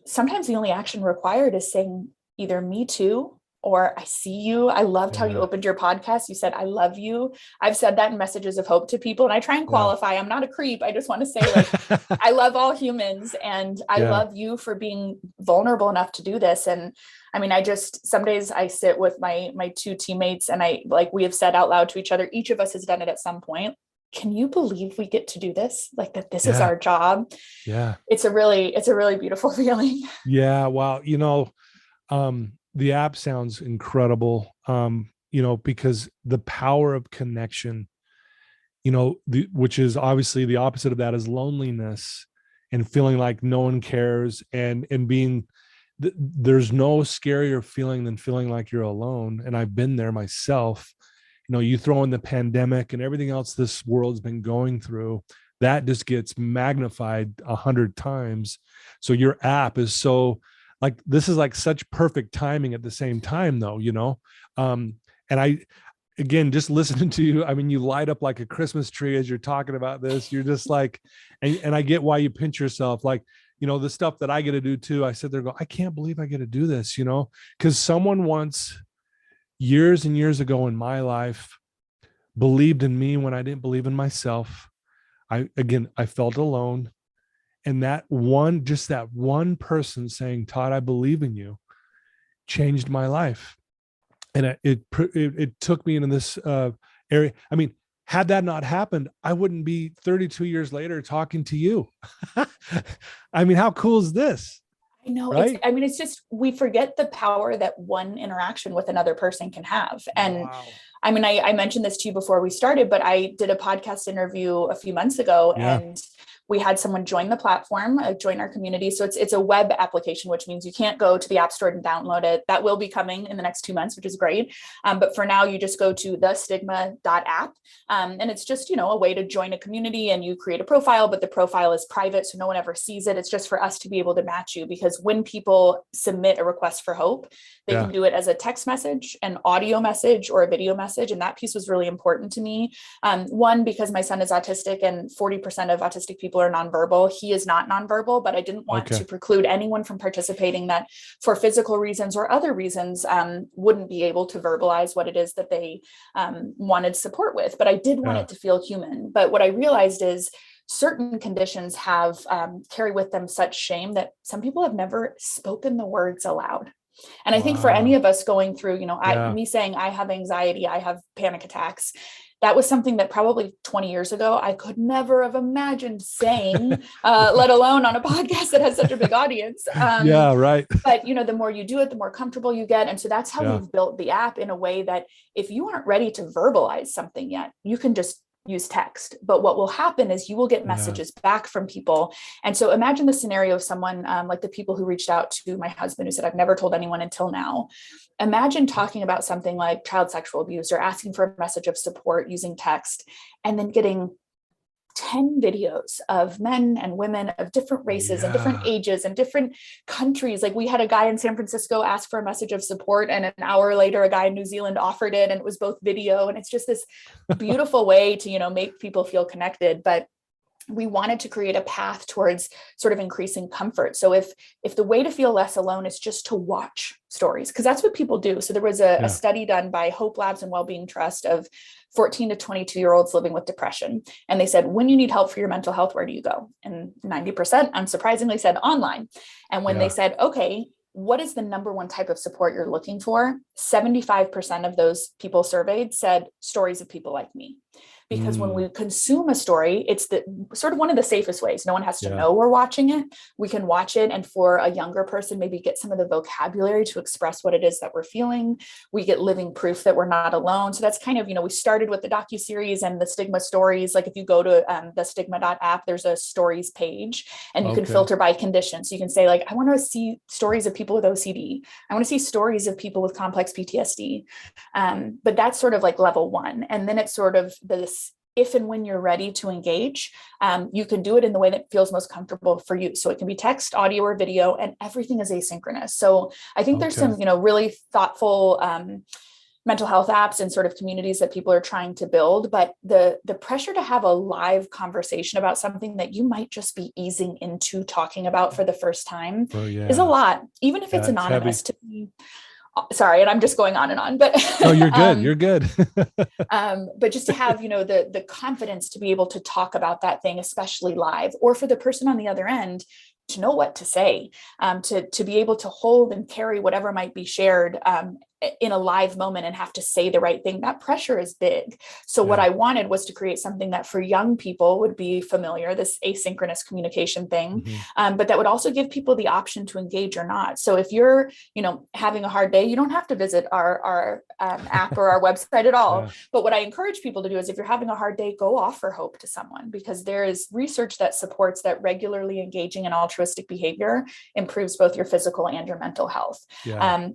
sometimes the only action required is saying either me too, or I see you. I loved how you opened your podcast. You said, I love you. I've said that in messages of hope to people, and I try and qualify. I'm not a creep. I just want to say, like, I love all humans, and I love you for being vulnerable enough to do this. And I mean, some days I sit with my two teammates, and we have said out loud to each other, each of us has done it at some point. Can you believe we get to do this? Like, that this is our job. Yeah. It's a really beautiful feeling. Yeah. Wow. The app sounds incredible, because the power of connection, which is obviously the opposite of that is loneliness and feeling like no one cares, and being, there's no scarier feeling than feeling like you're alone. And I've been there myself. You throw in the pandemic and everything else this world's been going through, that just gets magnified 100 times. So your app is so, like, this is like such perfect timing at the same time, though, and I, again, just listening to you, I mean, you light up like a Christmas tree as you're talking about this. You're just like, and I get why you pinch yourself. Like, the stuff that I get to do too. I sit there and go, I can't believe I get to do this, because someone once, years and years ago in my life, believed in me when I didn't believe in myself. I felt alone. And that one person saying, Todd, I believe in you, changed my life. And it took me into this area. I mean, had that not happened, I wouldn't be 32 years later talking to you. I mean, how cool is this? I know. Right? It's just, we forget the power that one interaction with another person can have. And I mean, I mentioned this to you before we started, but I did a podcast interview a few months ago, and we had someone join the platform, join our community. So it's a web application, which means you can't go to the App Store and download it. That will be coming in the next 2 months, which is great. But for now, you just go to thestigma.app. And it's just, a way to join a community, and you create a profile, but the profile is private, so no one ever sees it. It's just for us to be able to match you, because when people submit a request for hope, they can do it as a text message, an audio message, or a video message. And that piece was really important to me. One, because my son is autistic, and 40% of autistic people are nonverbal. He is not nonverbal, but I didn't want to preclude anyone from participating that for physical reasons or other reasons wouldn't be able to verbalize what it is that they wanted support with. But I did want it to feel human. But what I realized is certain conditions have carry with them such shame that some people have never spoken the words aloud. And I think for any of us going through, me saying I have anxiety, I have panic attacks, that was something that probably 20 years ago, I could never have imagined saying, let alone on a podcast that has such a big audience. But, the more you do it, the more comfortable you get. And so that's how we've built the app, in a way that if you aren't ready to verbalize something yet, you can just use text. But what will happen is you will get messages back from people. And so imagine the scenario of someone like the people who reached out to my husband, who said, I've never told anyone until now. Imagine talking about something like child sexual abuse, or asking for a message of support using text, and then getting 10 videos of men and women of different races and different ages and different countries. Like, we had a guy in San Francisco ask for a message of support, and an hour later, a guy in New Zealand offered it, and it was both video. And it's just this beautiful way to, make people feel connected. But we wanted to create a path towards sort of increasing comfort. So if the way to feel less alone is just to watch stories, because that's what people do. So there was a study done by Hope Labs and Wellbeing Trust of 14 to 22-year-olds living with depression. And they said, when you need help for your mental health, where do you go? And 90%, unsurprisingly, said online. And when they said, okay, what is the number one type of support you're looking for? 75% of those people surveyed said stories of people like me. because when we consume a story, it's the sort of one of the safest ways. No one has to know we're watching it. We can watch it, and for a younger person, maybe get some of the vocabulary to express what it is that we're feeling. We get living proof that we're not alone. So that's kind of, we started with the docuseries and the stigma stories. Like if you go to the stigma.app, there's a stories page, and you can filter by condition. So you can say, like, I want to see stories of people with OCD. I want to see stories of people with complex PTSD. But that's sort of like level one. And then it's sort of this, if and when you're ready to engage, you can do it in the way that feels most comfortable for you. So it can be text, audio, or video, and everything is asynchronous. So I think there's some, really thoughtful mental health apps and sort of communities that people are trying to build. But the pressure to have a live conversation about something that you might just be easing into talking about for the first time is a lot, even if it's anonymous. To me, sorry, and I'm just going on and on, but no, you're good. You're good. But just to have, the confidence to be able to talk about that thing, especially live, or for the person on the other end to know what to say, to be able to hold and carry whatever might be shared in a live moment and have to say the right thing. That pressure is big. So what I wanted was to create something that for young people would be familiar, this asynchronous communication thing, but that would also give people the option to engage or not. So if you're, having a hard day, you don't have to visit our app or our website at all. But what I encourage people to do is, if you're having a hard day, go offer hope to someone, because there is research that supports that regularly engaging in altruistic behavior improves both your physical and your mental health.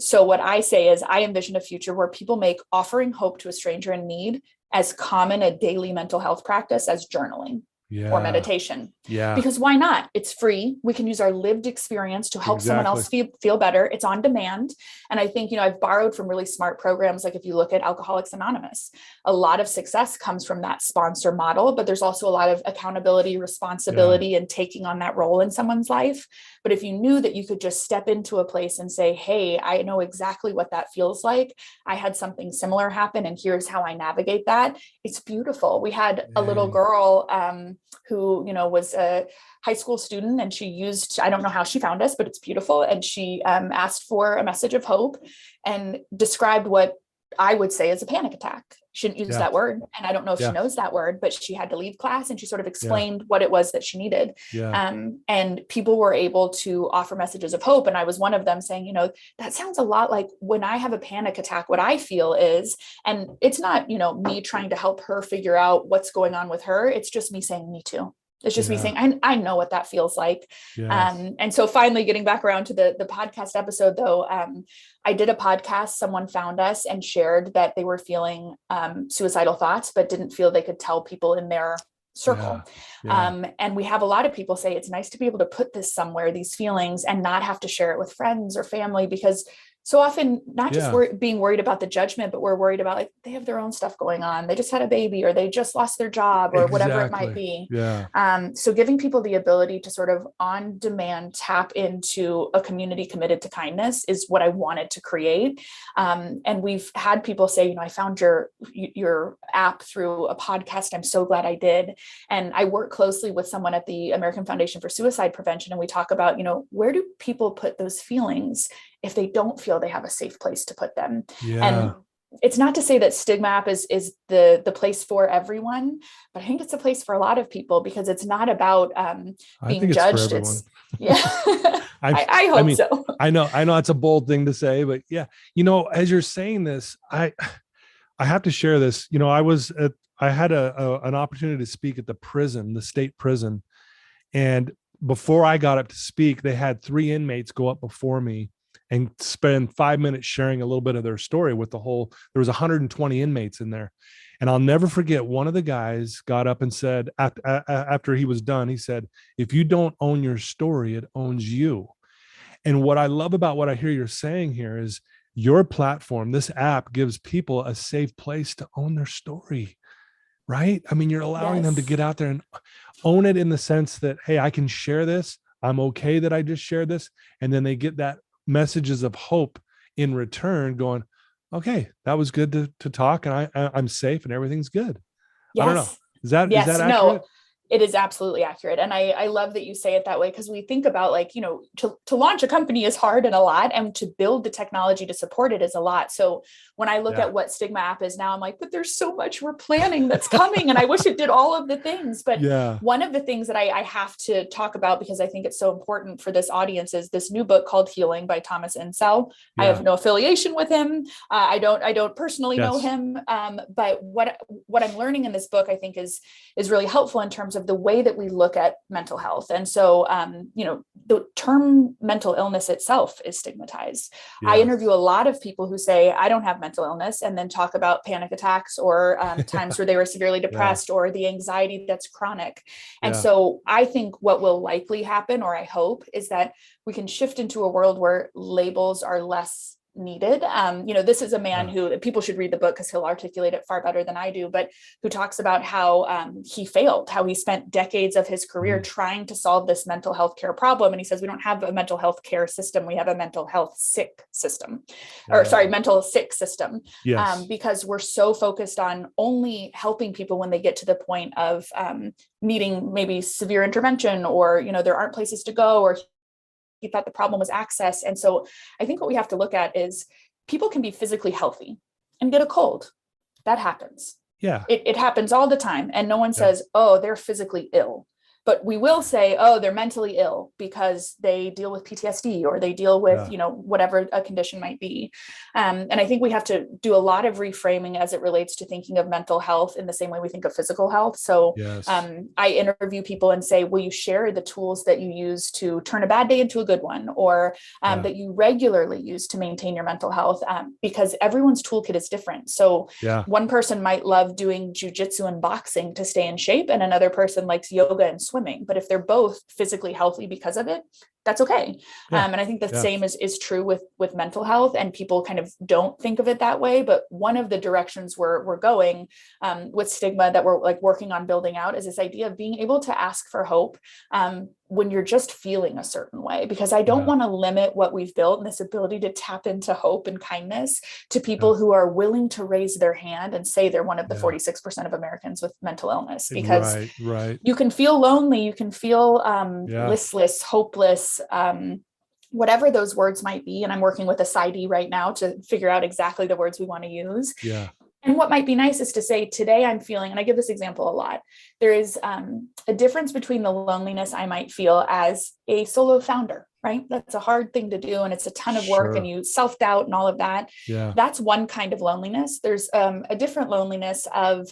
So what I say is, I envision a future where people make offering hope to a stranger in need as common a daily mental health practice as journaling or meditation. Because why not? It's free. We can use our lived experience to help someone else feel better. It's on demand. And I think, I've borrowed from really smart programs. Like if you look at Alcoholics Anonymous, a lot of success comes from that sponsor model, but there's also a lot of accountability, responsibility, and taking on that role in someone's life. But if you knew that you could just step into a place and say, hey, I know exactly what that feels like. I had something similar happen, and here's how I navigate that. It's beautiful. We had a little girl who, was a high school student, and she used, I don't know how she found us, but it's beautiful. And she asked for a message of hope and described what I would say is a panic attack. She didn't use that word, and I don't know if she knows that word, but she had to leave class, and she sort of explained what it was that she needed. And people were able to offer messages of hope. And I was one of them saying, that sounds a lot like when I have a panic attack, what I feel is, and it's not, me trying to help her figure out what's going on with her. It's just me saying, me too. It's just me saying, I know what that feels like. And so finally getting back around to the podcast episode though, I did a podcast. Someone found us and shared that they were feeling suicidal thoughts, but didn't feel they could tell people in their circle. And we have a lot of people say it's nice to be able to put this somewhere, these feelings, and not have to share it with friends or family, because so often not just being worried about the judgment, but we're worried about, like, they have their own stuff going on. They just had a baby, or they just lost their job, or whatever it might be. So giving people the ability to sort of on demand tap into a community committed to kindness is what I wanted to create. And we've had people say, I found your app through a podcast. I'm so glad I did. And I work closely with someone at the American Foundation for Suicide Prevention. And we talk about, where do people put those feelings if they don't feel they have a safe place to put them? And it's not to say that Stigma app is the place for everyone, but I think it's a place for a lot of people, because it's not about being judged. I hope so. I know it's a bold thing to say, but as you're saying this, I have to share this. I had an opportunity to speak at the state prison. And before I got up to speak, they had 3 inmates go up before me and spend 5 minutes sharing a little bit of their story with there was 120 inmates in there. And I'll never forget, one of the guys got up and said, after he was done, he said, if you don't own your story, it owns you. And what I love about what I hear you're saying here is your platform, this app, gives people a safe place to own their story, right? I mean, you're allowing them to get out there and own it in the sense that, hey, I can share this. I'm okay that I just shared this. And then they get that messages of hope in return, going, okay, that was good to talk, and I'm safe and everything's good. I don't know. Is that accurate? It is absolutely accurate. And I love that you say it that way, because we think about like, you know, to launch a company is hard and a lot, and to build the technology to support it is a lot. So when I look at what Stigma app is now, I'm like, but there's so much we're planning that's coming. And I wish it did all of the things. But one of the things that I have to talk about, because I think it's so important for this audience, is this new book called Healing by Thomas Insel. I have no affiliation with him. I don't personally know him. But what I'm learning in this book, I think is really helpful in terms of the way that we look at mental health. And so, you know, the term mental illness itself is stigmatized. I interview a lot of people who say, I don't have mental illness, and then talk about panic attacks or times where they were severely depressed or the anxiety that's chronic. And so I think what will likely happen, or I hope, is that we can shift into a world where labels are less needed. You know, this is a man who, people should read the book because he'll articulate it far better than I do, but who talks about how he failed, how he spent decades of his career trying to solve this mental health care problem. And he says, we don't have a mental health care system. We have a mental health sick system, or sorry, mental sick system, because we're so focused on only helping people when they get to the point of needing maybe severe intervention, or, you know, there aren't places to go, or he thought the problem was access. And so I think what we have to look at is people can be physically healthy and get a cold. That happens. Yeah. It happens all the time. And no one says, oh, they're physically ill. But we will say, oh, they're mentally ill because they deal with PTSD, or they deal with, you know, whatever a condition might be. And I think we have to do a lot of reframing as it relates to thinking of mental health in the same way we think of physical health. So I interview people and say, will you share the tools that you use to turn a bad day into a good one, or that you regularly use to maintain your mental health? Because everyone's toolkit is different. So one person might love doing jujitsu and boxing to stay in shape, and another person likes yoga and swimming. But if they're both physically healthy because of it, that's okay. And I think the same is true with mental health, and people kind of don't think of it that way. But one of the directions we're going with Stigma, that we're like working on building out, is this idea of being able to ask for hope when you're just feeling a certain way, because I don't want to limit what we've built and this ability to tap into hope and kindness to people who are willing to raise their hand and say they're one of the 46% of Americans with mental illness, because you can feel lonely, you can feel listless, hopeless, whatever those words might be. And I'm working with a PsyD right now to figure out exactly the words we want to use. And what might be nice is to say, today I'm feeling, and I give this example a lot, there is a difference between the loneliness I might feel as a solo founder, right? That's a hard thing to do, and it's a ton of work, and you self-doubt and all of that. That's one kind of loneliness. There's a different loneliness of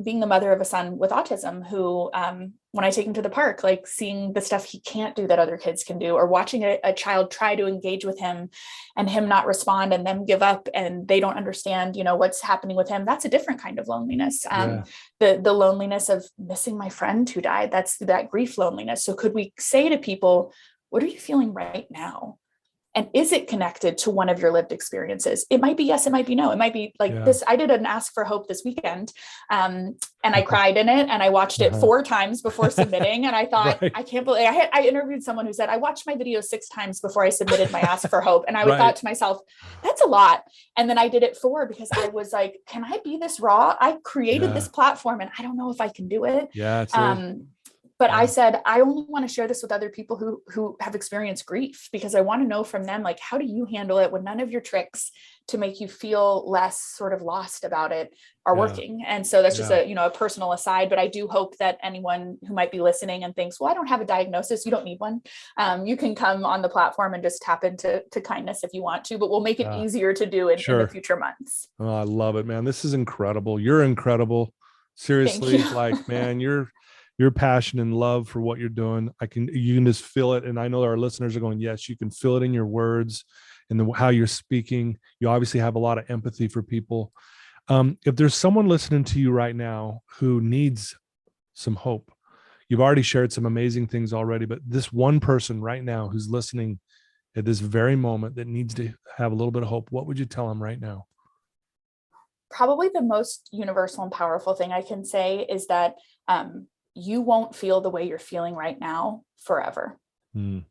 being the mother of a son with autism who, when I take him to the park, like seeing the stuff he can't do that other kids can do, or watching a child try to engage with him and him not respond and them give up and they don't understand, you know, what's happening with him. That's a different kind of loneliness. The loneliness of missing my friend who died, that's that grief loneliness. So could we say to people, what are you feeling right now? And is it connected to one of your lived experiences? It might be yes, it might be no. It might be like this. I did an Ask for Hope this weekend, and I cried in it, and I watched it 4 times before submitting. And I thought, I can't believe I interviewed someone who said, I watched my video 6 times before I submitted my Ask for Hope. And I thought to myself, that's a lot. And then I did it 4 because I was like, can I be this raw? I created this platform and I don't know if I can do it. But I said, I only want to share this with other people who have experienced grief, because I want to know from them, like, how do you handle it when none of your tricks to make you feel less sort of lost about it are working? And so that's just a personal aside, but I do hope that anyone who might be listening and thinks, well, I don't have a diagnosis, you don't need one. You can come on the platform and just tap into kindness if you want to, but we'll make it easier to do in the future months. Oh, I love it, man. This is incredible. You're incredible. Seriously, like, man, your passion and love for what you're doing, you can just feel it. And I know our listeners are going, yes, you can feel it in your words and how you're speaking. You obviously have a lot of empathy for people. If there's someone listening to you right now who needs some hope, you've already shared some amazing things already, but this one person right now who's listening at this very moment that needs to have a little bit of hope, what would you tell them right now? Probably the most universal and powerful thing I can say is that you won't feel the way you're feeling right now forever. And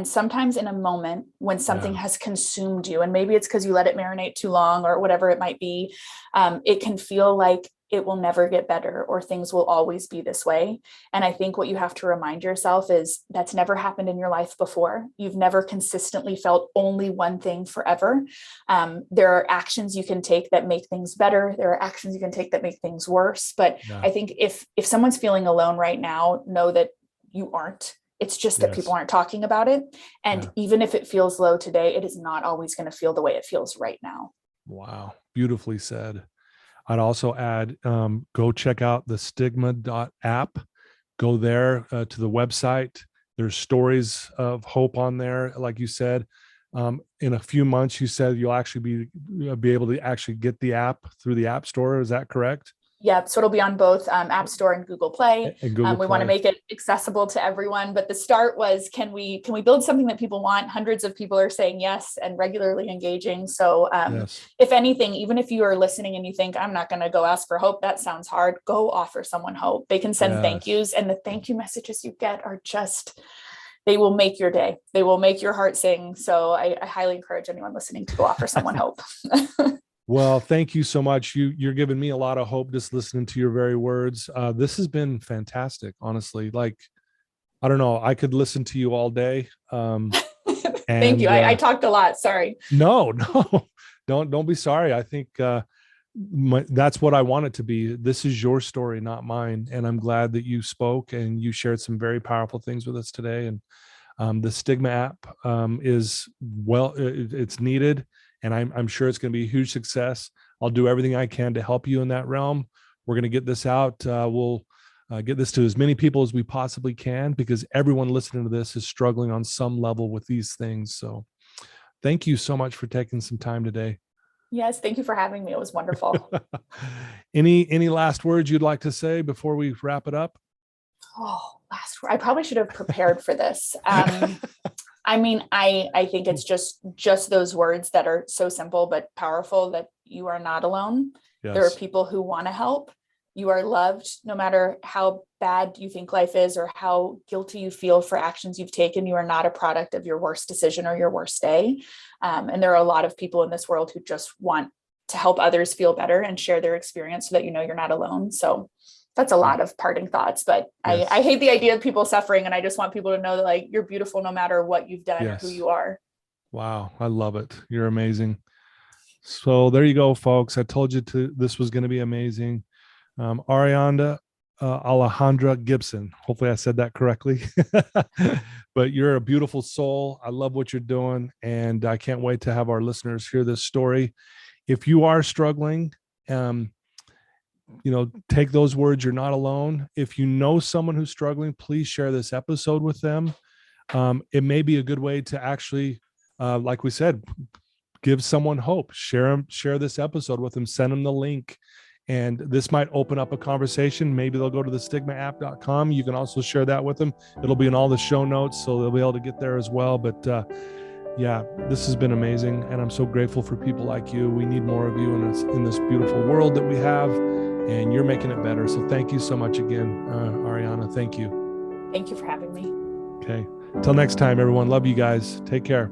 sometimes in a moment when something has consumed you, and maybe it's because you let it marinate too long or whatever it might be, it can feel like it will never get better or things will always be this way. And I think what you have to remind yourself is that's never happened in your life before. You've never consistently felt only one thing forever. There are actions you can take that make things better. There are actions you can take that make things worse. But I think if someone's feeling alone right now, know that you aren't. It's just that people aren't talking about it. And even if it feels low today, it is not always going to feel the way it feels right now. Wow. Beautifully said. I'd also add, go check out the stigma.app. Go there to the website. There's stories of hope on there. Like you said, in a few months, you said you'll actually be able to actually get the app through the App Store. Is that correct? Yeah, so it'll be on both App Store and Google Play. And Google we Play. want to make it accessible to everyone. But the start was, can we build something that people want? Hundreds of people are saying yes and regularly engaging. So if anything, even if you are listening and you think, I'm not going to go ask for hope, that sounds hard, go offer someone hope. They can send thank yous, and the thank you messages you get are just, they will make your day. They will make your heart sing. So I highly encourage anyone listening to go offer someone hope. Well, thank you so much. You're giving me a lot of hope just listening to your very words. This has been fantastic, honestly. Like, I don't know, I could listen to you all day. Thank you. I talked a lot. Sorry. No, don't be sorry. I think that's what I want it to be. This is your story, not mine. And I'm glad that you spoke and you shared some very powerful things with us today. And the Stigma app is, well, it's needed. And I'm sure it's going to be a huge success. I'll do everything I can to help you in that realm. We're going to get this out. We'll get this to as many people as we possibly can, because everyone listening to this is struggling on some level with these things. So thank you so much for taking some time today. Yes, thank you for having me. It was wonderful. Any last words you'd like to say before we wrap it up? Oh, last word. I probably should have prepared for this. I mean, I think it's just those words that are so simple but powerful, that you are not alone. Yes. There are people who want to help. You are loved, no matter how bad you think life is or how guilty you feel for actions you've taken. You are not a product of your worst decision or your worst day. And there are a lot of people in this world who just want to help others feel better and share their experience so that you know you're not alone. So that's a lot of parting thoughts, but yes. I hate the idea of people suffering, and I just want people to know that, like, you're beautiful no matter what you've done or who you are. Wow. I love it. You're amazing. So there you go, folks. I told you this was going to be amazing. Ariana Alejandra Gibson. Hopefully I said that correctly, but you're a beautiful soul. I love what you're doing, and I can't wait to have our listeners hear this story. If you are struggling, take those words. You're not alone. If you know someone who's struggling, please share this episode with them. It may be a good way to actually, like we said, give someone hope. Share this episode with them, send them the link. And this might open up a conversation. Maybe they'll go to the stigmaapp.com. You can also share that with them. It'll be in all the show notes, so they'll be able to get there as well. But this has been amazing. And I'm so grateful for people like you. We need more of you in this beautiful world that we have. And you're making it better. So thank you so much again, Ariana. Thank you. Thank you for having me. Okay. Until next time, everyone. Love you guys. Take care.